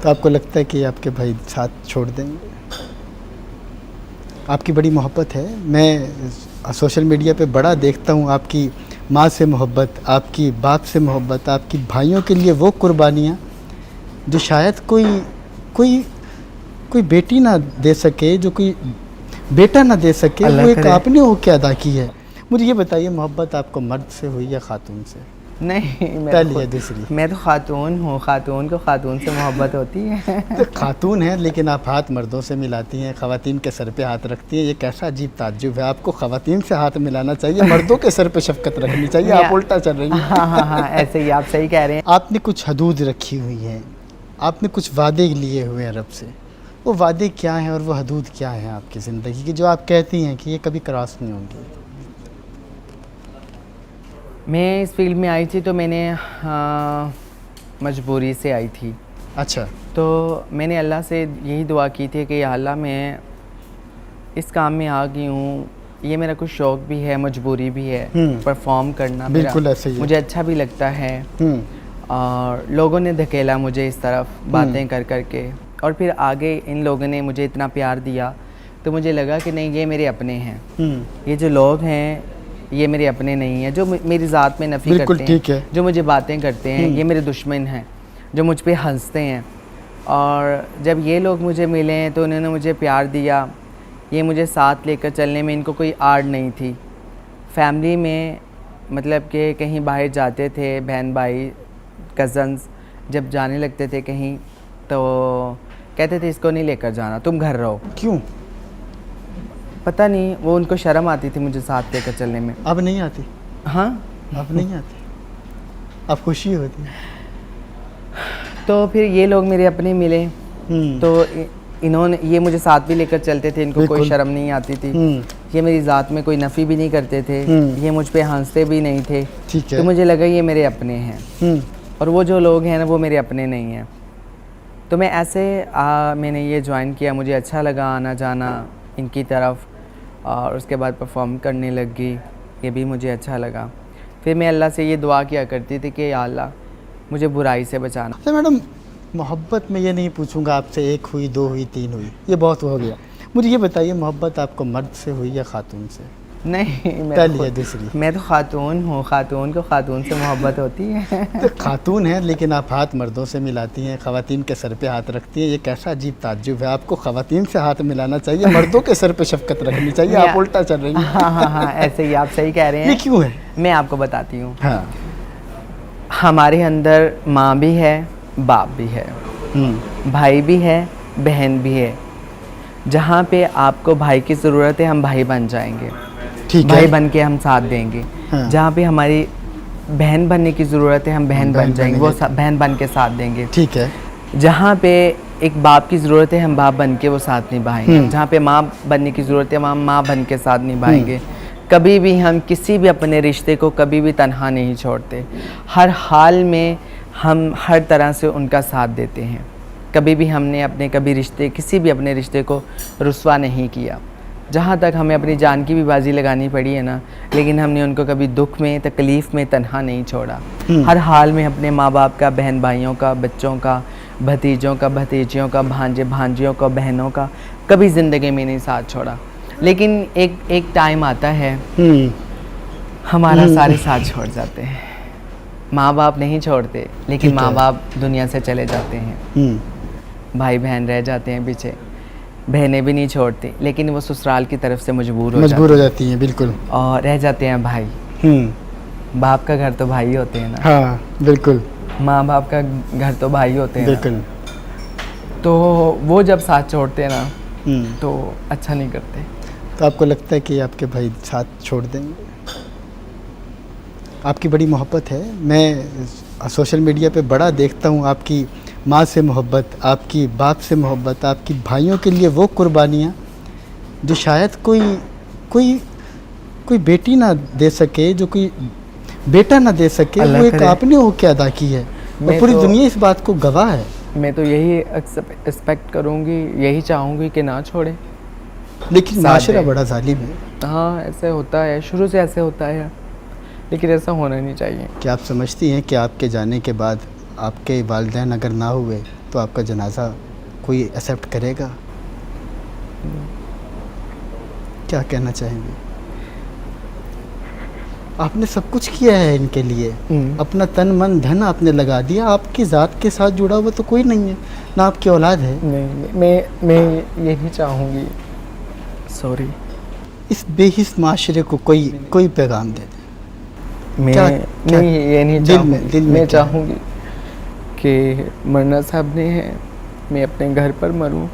तो आपको लगता है कि आपके भाई साथ छोड़ देंगे? आपकी बड़ी मोहब्बत है, मैं सोशल मीडिया पे बड़ा देखता हूँ आपकी माँ से मोहब्बत, आपकी बाप से मोहब्बत, आपकी भाइयों के लिए वो कुर्बानियाँ जो शायद कोई कोई कोई बेटी ना दे सके, जो कोई बेटा ना दे सके, वो एक आपने वो क्या अदा की है। मुझे ये बताइए, मोहब्बत आपको मर्द से हुई या खातून से? नहीं, मैं तो खातून हूँ। खातून को खातून से मोहब्बत होती है। तो खातून है, लेकिन आप हाथ मर्दों से मिलाती हैं, ख़वातीन के सर पे हाथ रखती हैं। ये कैसा अजीब ताज्जुब है। आपको ख़वातीन से हाथ मिलाना चाहिए, मर्दों के सर पे शफ़क़त रखनी चाहिए। आप उल्टा चल रही हैं। हाँ, ऐसे ही आप सही कह रहे हैं। आपने कुछ हदूद रखी हुई हैं, आपने कुछ वादे लिए हुए हैं रब से। वो वादे क्या हैं और वो हदूद क्या हैं आपकी ज़िंदगी की, जो आप कहती हैं कि ये कभी क्रॉस नहीं होंगी? मैं इस फील्ड में आई थी तो मैंने मजबूरी से आई थी। अच्छा। तो मैंने अल्लाह से यही दुआ की थी कि या अल्लाह, मैं इस काम में आ गई हूँ, ये मेरा कुछ शौक़ भी है, मजबूरी भी है, परफॉर्म करना बिल्कुल ऐसे ही मुझे अच्छा भी लगता है। और लोगों ने धकेला मुझे इस तरफ बातें कर कर के, और फिर आगे इन लोगों ने मुझे इतना प्यार दिया तो मुझे लगा कि नहीं, ये मेरे अपने हैं। ये जो लोग हैं ये मेरे अपने नहीं हैं, जो मेरी ज़ात में नफ़ी करते हैं, जो मुझे बातें करते हैं, ये मेरे दुश्मन हैं, जो मुझ पे हंसते हैं। और जब ये लोग मुझे मिले तो उन्होंने मुझे प्यार दिया, ये मुझे साथ लेकर चलने में इनको कोई आड़ नहीं थी। फैमिली में मतलब कि कहीं बाहर जाते थे, बहन भाई कज़न्स जब जाने लगते थे कहीं तो कहते थे इसको नहीं लेकर जाना, तुम घर रहो। क्यों? पता नहीं, वो उनको शर्म आती थी मुझे साथ लेकर चलने में। अब नहीं आती? हाँ, अब नहीं आती, अब खुशी होती है। तो फिर ये लोग मेरे अपने मिले तो इन्होंने, ये मुझे साथ भी लेकर चलते थे, इनको कोई शर्म नहीं आती थी। ये मेरी ज़ात में कोई नफ़ी भी नहीं करते थे, ये मुझ पे हंसते भी नहीं थे। तो मुझे लगा ये मेरे अपने हैं, और वो जो लोग हैं ना वो मेरे अपने नहीं हैं। तो मैं ऐसे मैंने ये ज्वाइन किया, मुझे अच्छा लगा आना जाना इनकी तरफ, और उसके बाद परफॉर्म करने लग गई, ये भी मुझे अच्छा लगा। फिर मैं अल्लाह से ये दुआ किया करती थी कि या अल्लाह, मुझे बुराई से बचाना। तो मैडम, मोहब्बत में ये नहीं पूछूंगा आपसे 1 हुई, 2 हुई, 3 हुई, ये बहुत हो गया। मुझे ये बताइए, मोहब्बत आपको मर्द से हुई या खातून से? नहीं, मैं तो खातून हूँ। खातून को खातून से मोहब्बत होती है। तो खातून है, लेकिन आप हाथ मर्दों से मिलाती हैं, ख़वातीन के सर पे हाथ रखती हैं। ये कैसा अजीब ताज्जुब है। आपको ख़वातीन से हाथ मिलाना चाहिए, मर्दों के सर पे शफ़क़त रखनी चाहिए। आप उल्टा चल रही हैं। हाँ, ऐसे ही आप सही कह रहे हैं। ये क्यों है? मैं आपको बताती हूँ। हाँ। हमारे अंदर माँ भी है, बाप भी है, भाई भी है, बहन भी है। जहाँ पे आपको भाई की ज़रूरत है हम भाई बन जाएंगे, भाई बन के हम साथ देंगे। हाँ। जहाँ पे हमारी बहन बनने की ज़रूरत है हम बहन बन जाएंगे, वो बहन बन के साथ देंगे। ठीक है। जहाँ पे एक बाप की ज़रूरत है हम बाप बन के वो साथ निभाएंगे। जहाँ पे माँ बनने की ज़रूरत है हम माँ बन के साथ निभाएंगे। कभी भी हम किसी भी अपने रिश्ते को कभी भी तन्हा नहीं छोड़ते, हर हाल में हम हर तरह से उनका साथ देते हैं। कभी भी हमने अपने किसी भी अपने रिश्ते को रुस्वा नहीं किया। जहाँ तक हमें अपनी जान की भी बाजी लगानी पड़ी है ना, लेकिन हमने उनको कभी दुख में, तकलीफ़ में तन्हा नहीं छोड़ा। हर हाल में अपने माँ बाप का, बहन भाइयों का, बच्चों का, भतीजों का, भतीजियों का, भांजे भांजियों का, बहनों का कभी ज़िंदगी में नहीं साथ छोड़ा। लेकिन एक टाइम आता है हमारा सारे साथ छोड़ जाते हैं। माँ बाप नहीं छोड़ते, लेकिन माँ बाप दुनिया से चले जाते हैं। भाई बहन रह जाते हैं पीछे, बहनें भी नहीं छोड़ती, लेकिन वो ससुराल की तरफ से मजबूर हो जाती हैं। बिल्कुल। और रह जाते हैं भाई। बाप का घर तो भाई होते हैं ना। हाँ, बिल्कुल। माँ बाप का घर तो भाई होते हैं। बिल्कुल। तो वो जब साथ छोड़ते हैं ना तो अच्छा नहीं करते। तो आपको लगता है कि आपके भाई साथ छोड़ देंगे? आपकी बड़ी मोहब्बत है, मैं सोशल मीडिया पे बड़ा देखता हूँ आपकी माँ से मोहब्बत, आपकी बाप से मोहब्बत, आपकी भाइयों के लिए वो कुर्बानियाँ जो शायद कोई बेटी ना दे सके, जो कोई बेटा ना दे सके, वो एक आपने वो क्या अदा की है, और पूरी दुनिया इस बात को गवाह है। मैं तो यही एक्सपेक्ट करूँगी, यही चाहूँगी कि ना छोड़े, लेकिन माशरा बड़ा जालिम है। हाँ, ऐसे होता है, शुरू से ऐसे होता है, लेकिन ऐसा होना नहीं चाहिए। क्या आप समझती हैं कि आपके जाने के बाद आपके वालिदैन अगर ना हुए तो आपका जनाजा कोई एक्सेप्ट करेगा? क्या कहना चाहेंगे? आपने सब कुछ किया है इनके लिए, अपना तन मन धन आपने लगा दिया, आपकी ज़ात के साथ जुड़ा हुआ तो कोई नहीं है, ना आपकी औलाद है। नहीं, मैं ये नहीं चाहूँगी, सॉरी। इस बेहिस माशरे को कोई पैगाम दे दे। मैं ये नहीं चाहूँगी। मैं चाहूँगी कि मरना साहब ने है, मैं अपने घर पर मरूं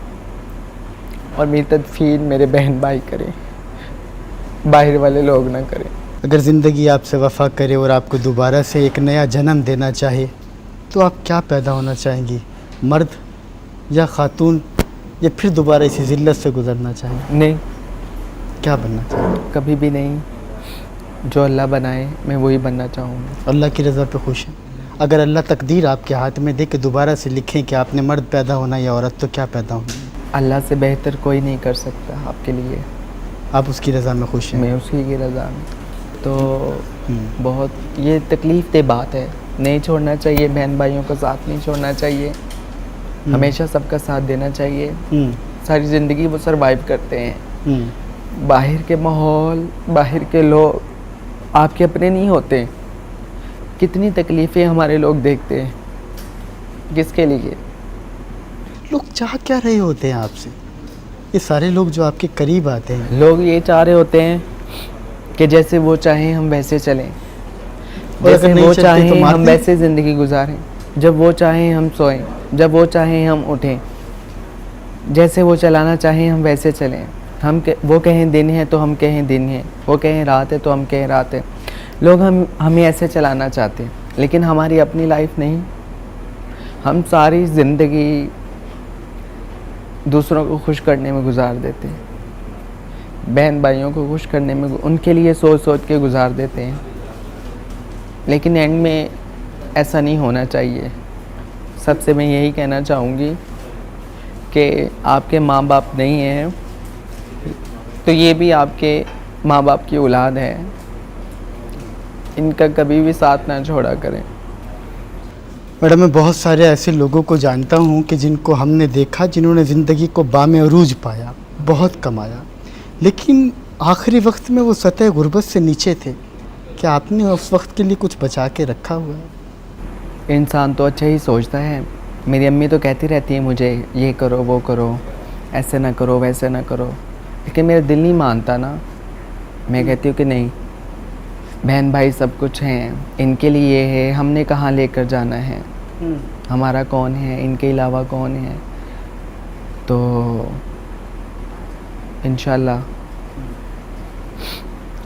और मेरी तदफीन मेरे बहन भाई करें, बाहर वाले लोग ना करें। अगर ज़िंदगी आपसे वफ़ा करे और आपको दोबारा से एक नया जन्म देना चाहे तो आप क्या पैदा होना चाहेंगी, मर्द या खातून, या फिर दोबारा इसी ज़िल्लत से गुजरना चाहेंगे? नहीं, क्या बनना चाहेंगे? कभी भी नहीं। जो अल्लाह बनाए मैं वही बनना चाहूँगा। अल्लाह की रज़ा पे खुश हैं? अगर अल्लाह तकदीर आपके हाथ में दे कि दोबारा से लिखें कि आपने मर्द पैदा होना या औरत, तो क्या पैदा होना? अल्लाह से बेहतर कोई नहीं कर सकता आपके लिए। आप उसकी रज़ा में खुश हैं? मैं उसी की रज़ा में। तो बहुत ये तकलीफ़ दे बात है, नहीं छोड़ना चाहिए, बहन भाइयों का साथ नहीं छोड़ना चाहिए, हमेशा सबका साथ देना चाहिए। सारी ज़िंदगी वो सरवाइव करते हैं। बाहर के माहौल, बाहर के लोग आपके अपने नहीं होते। कितनी तकलीफ़ें हमारे लोग देखते हैं, किसके लिए? लोग चाह क्या रहे होते हैं आपसे? ये सारे लोग जो आपके करीब आते हैं, लोग ये चाह रहे होते हैं कि जैसे वो चाहें हम वैसे चलें, और जैसे अगर नहीं वो चलते चाहें तो हम मारते? वैसे ज़िंदगी गुजारें, जब वो चाहें हम सोएं, जब वो चाहें हम उठें, जैसे वो चलाना चाहें हम वैसे चलें। वो कहें दिन है तो हम कहें दिन है, वो कहें रात है तो हम कहें रात है। लोग हमें ऐसे चलाना चाहते हैं, लेकिन हमारी अपनी लाइफ नहीं। हम सारी ज़िंदगी दूसरों को खुश करने में गुजार देते हैं, बहन भाइयों को खुश करने में, उनके लिए सोच सोच के गुजार देते हैं, लेकिन एंड में ऐसा नहीं होना चाहिए। सबसे मैं यही कहना चाहूँगी कि आपके माँ बाप नहीं हैं तो ये भी आपके माँ बाप की औलाद है, इनका कभी भी साथ ना छोड़ा करें। मैडम, मैं बहुत सारे ऐसे लोगों को जानता हूँ कि जिनको हमने देखा, जिन्होंने ज़िंदगी को बामे अरूज पाया, बहुत कमाया, लेकिन आखिरी वक्त में वो सतह गुर्बत से नीचे थे। क्या आपने उस वक्त के लिए कुछ बचा के रखा हुआ है? इंसान तो अच्छा ही सोचता है। मेरी अम्मी तो कहती रहती है मुझे, ये करो वो करो, ऐसे ना करो वैसे ना करो, लेकिन मेरा दिल नहीं मानता ना। मैं कहती हूँ कि नहीं, बहन भाई सब कुछ हैं, इनके लिए ये है, हमने कहाँ लेकर जाना है, हमारा कौन है, इनके अलावा कौन है। तो इंशाल्लाह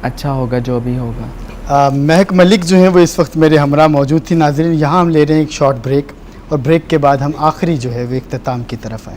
अच्छा होगा जो भी होगा। महक मलिक जो हैं वो इस वक्त मेरे हमरा मौजूद थी। नाज़रीन, यहाँ हम ले रहे हैं एक शॉर्ट ब्रेक, और ब्रेक के बाद हम आखिरी जो है वो इख्तिताम की तरफ आएँ।